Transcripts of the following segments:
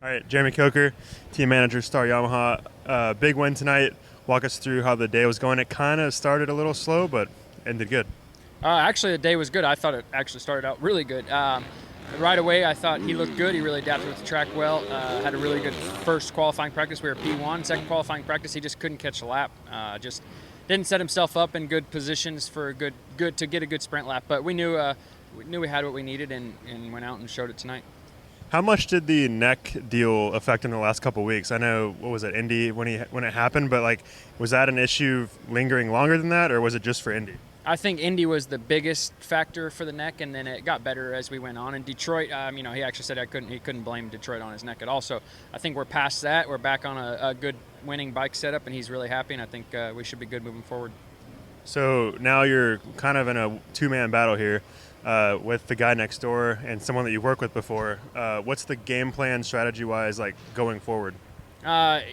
All right, Jeremy Coker, team manager, Star Yamaha. Big win tonight. Walk us through how the day was going. It kind of started a little slow, but ended good. Actually, the day was good. I thought it actually started out really good. Right away, I thought he looked good. He really adapted with the track well. Had a really good first qualifying practice. We were P1. Second qualifying practice, he just couldn't catch a lap. Just didn't set himself up in good positions for a good to get a good sprint lap. But we knew we had what we needed and went out and showed it tonight. How much did the neck deal affect him in the last couple of weeks? I know, what was it, Indy when it happened, but was that an issue lingering longer than that, or was it just for Indy? I think Indy was the biggest factor for the neck, and then it got better as we went on. In Detroit, he actually said he couldn't blame Detroit on his neck at all. So I think we're past that. We're back on a good winning bike setup, and he's really happy, and I think we should be good moving forward. So now you're kind of in a two-man battle here with the guy next door and someone that you've worked with before. What's the game plan strategy-wise going forward? I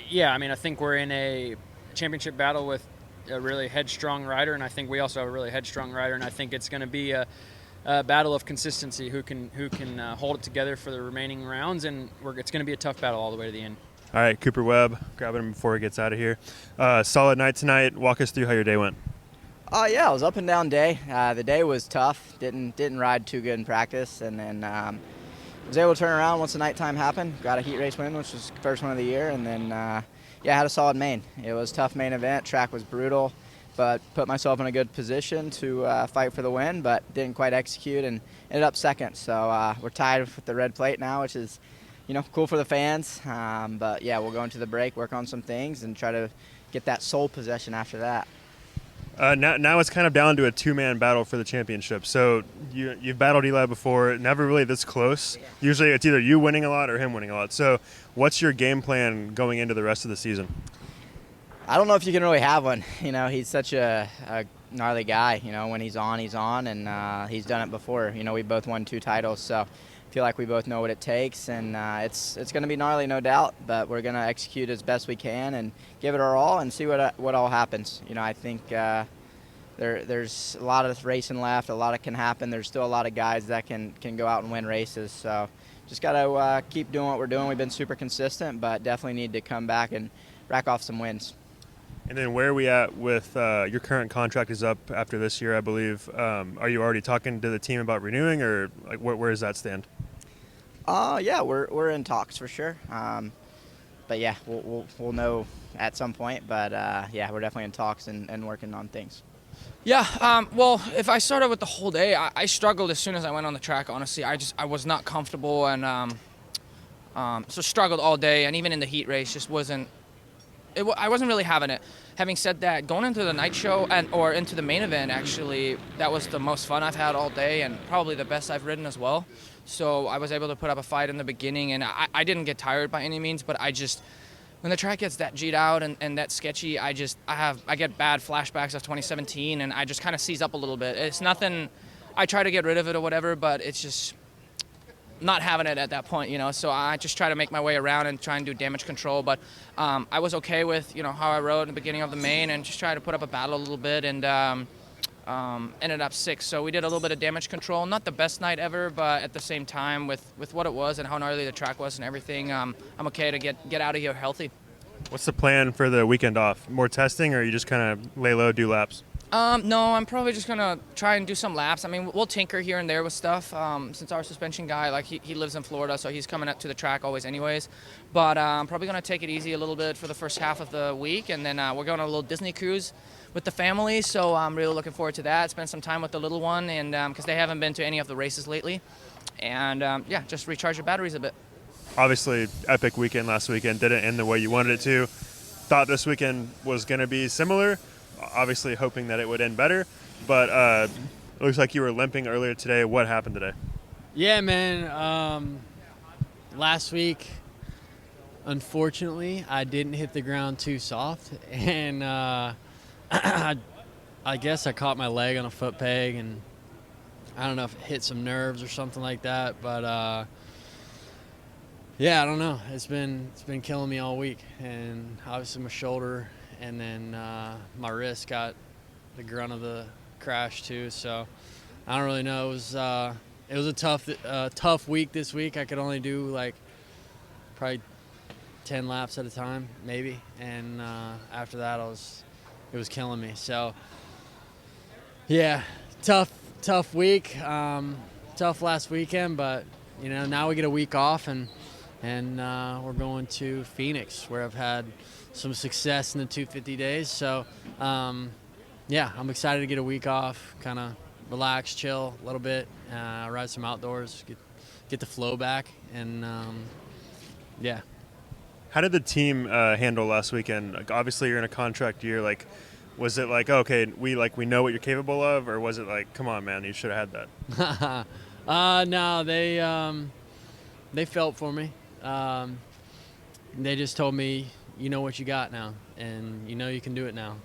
think we're in a championship battle with a really headstrong rider, and I think we also have a really headstrong rider, and I think it's going to be a battle of consistency, who can hold it together for the remaining rounds, and it's going to be a tough battle all the way to the end. All right, Cooper Webb, grabbing him before he gets out of here. Solid night tonight. Walk us through how your day went. It was up and down day. The day was tough. Didn't ride too good in practice, and then was able to turn around once the nighttime happened. Got a heat race win, which was the first one of the year, and then had a solid main. It was a tough main event. Track was brutal, but put myself in a good position to fight for the win, but didn't quite execute and ended up second. So we're tied with the red plate now, which is cool for the fans. But we'll go into the break, work on some things, and try to get that sole possession after that. Now it's kind of down to a two-man battle for the championship. So you've battled Eli before, never really this close. Usually it's either you winning a lot or him winning a lot. So what's your game plan going into the rest of the season? I don't know if you can really have one. He's such a gnarly guy. When he's on, and he's done it before. We both won 2 titles, so I feel like we both know what it takes, and it's going to be gnarly, no doubt, but we're going to execute as best we can and give it our all and see what all happens. I think there's a lot of racing left, a lot can happen. There's still a lot of guys that can go out and win races, so just got to keep doing what we're doing. We've been super consistent, but definitely need to come back and rack off some wins. And then where are we at with your current contract is up after this year, I believe. Are you already talking to the team about renewing, or where does that stand? We're in talks for sure. But we'll know at some point. But we're definitely in talks and working on things. Well, if I started with the whole day, I struggled as soon as I went on the track. Honestly, I was not comfortable, and so struggled all day, and even in the heat race, just wasn't. I wasn't really having it. Having said that, going into the night show or into the main event, actually, that was the most fun I've had all day, and probably the best I've ridden as well. So I was able to put up a fight in the beginning, and I didn't get tired by any means, but when the track gets that G'd out and that sketchy, I get bad flashbacks of 2017, and I just kind of seize up a little bit. It's nothing. I try to get rid of it or whatever, but it's just not having it at that point, so I just try to make my way around and try and do damage control. But I was okay with how I rode in the beginning of the main, and just try to put up a battle a little bit, and ended up 6th. So we did a little bit of damage control. Not the best night ever, but at the same time, with what it was and how gnarly the track was and everything, I'm okay to get out of here healthy. What's the plan for the weekend off? More testing, or you just kind of lay low, do laps? No, I'm probably just going to try and do some laps. I mean, we'll tinker here and there with stuff. Since our suspension guy, he lives in Florida, so he's coming up to the track always anyways. But I'm probably going to take it easy a little bit for the first half of the week, and then we're going on a little Disney cruise with the family, so I'm really looking forward to that. Spend some time with the little one, and because they haven't been to any of the races lately. And, just recharge your batteries a bit. Obviously, epic weekend last weekend. Didn't end the way you wanted it to. Thought this weekend was going to be similar. Obviously hoping that it would end better, but it looks like you were limping earlier today. What happened today? Yeah, man. Last week, unfortunately, I didn't hit the ground too soft, and I guess I caught my leg on a foot peg, and I don't know if it hit some nerves or something like that, but I don't know. It's been killing me all week, and obviously my shoulder. And then my wrist got the grunt of the crash too. So I don't really know. It was a tough week this week. I could only do probably 10 laps at a time, maybe. And after that, it was killing me. So, yeah, tough week, tough last weekend. But now we get a week off, and we're going to Phoenix, where I've had some success in the 250 days. So, yeah, I'm excited to get a week off, kind of relax, chill a little bit, ride some outdoors, get the flow back, and yeah. How did the team handle last weekend? Like, obviously, you're in a contract year. Like, was it like, okay, we know what you're capable of, or was it like, come on, man, you should have had that? No, they felt for me. They just told me, you know what you got now, and you can do it now.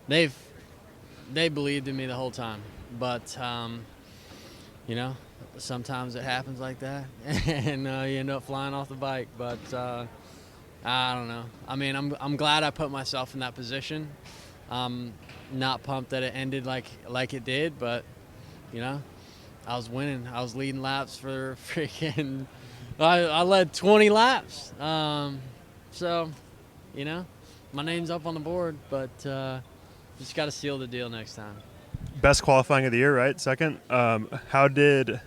They believed in me the whole time, but sometimes it happens like that, and you end up flying off the bike. But I don't know. I mean, I'm glad I put myself in that position. Not pumped that it ended like it did, but I was winning. I was leading laps for freaking. I led 20 laps. So, my name's up on the board, but just got to seal the deal next time. Best qualifying of the year, right? Second. How did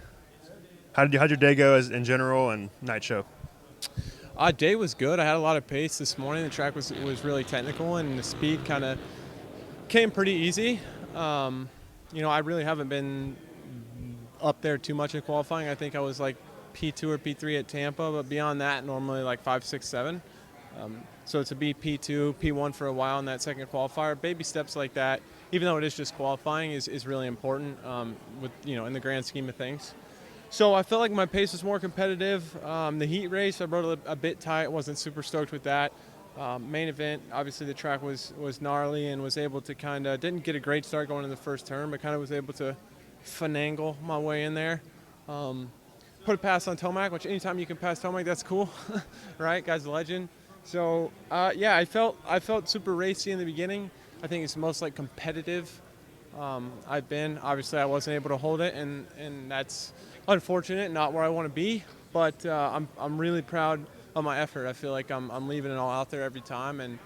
your day go in general and night show? Day was good. I had a lot of pace this morning. The track was really technical, and the speed kind of came pretty easy. I really haven't been up there too much in qualifying. I think I was like P2 or P3 at Tampa, but beyond that, normally like 5, 6, 7. So to be P2, P1 for a while in that second qualifier, baby steps like that, even though it is just qualifying, is really important in the grand scheme of things. So I felt like my pace was more competitive. The heat race, I rode it a bit tight. Wasn't super stoked with that. Main event, obviously the track was gnarly, and was able to didn't get a great start going in the first turn, but kind of was able to finagle my way in there. Put a pass on Tomac, which anytime you can pass Tomac, that's cool, right? Guy's a legend. So I felt super racy in the beginning. I think it's the most competitive I've been. Obviously, I wasn't able to hold it, and that's unfortunate, not where I want to be. But I'm really proud of my effort. I feel like I'm leaving it all out there every time, and